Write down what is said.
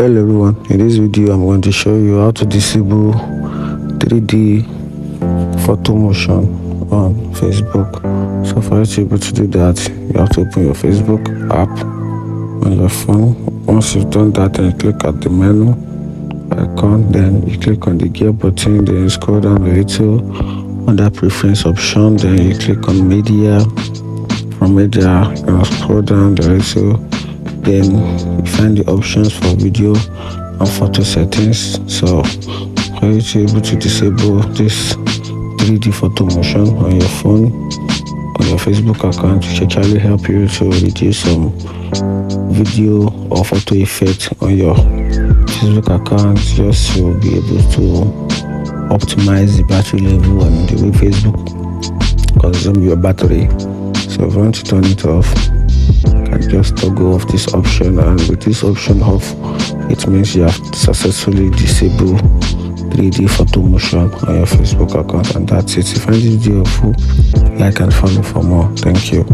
Hello everyone, in this video I'm going to show you how to disable 3D photo motion on Facebook. So for you to be able to do that, you have to open your Facebook app on your phone. Once you've done that, then you click at the menu icon, then you click on the gear button, then you scroll down a little under preference option, then you click on media. From media, you're gonna scroll down the little, then you find the options for video and photo settings. So for you to be able to disable this 3D photo motion on your phone, on your Facebook account, which actually help you to reduce some video or photo effect on your Facebook account, just to be able to optimize the battery level and the way Facebook consume your battery. So if you want to turn it off, you can just toggle off this option, and with this option off, it means you have successfully disabled 3D photo motion on your Facebook account. And that's it. If you find this video helpful, like and follow for more. Thank you.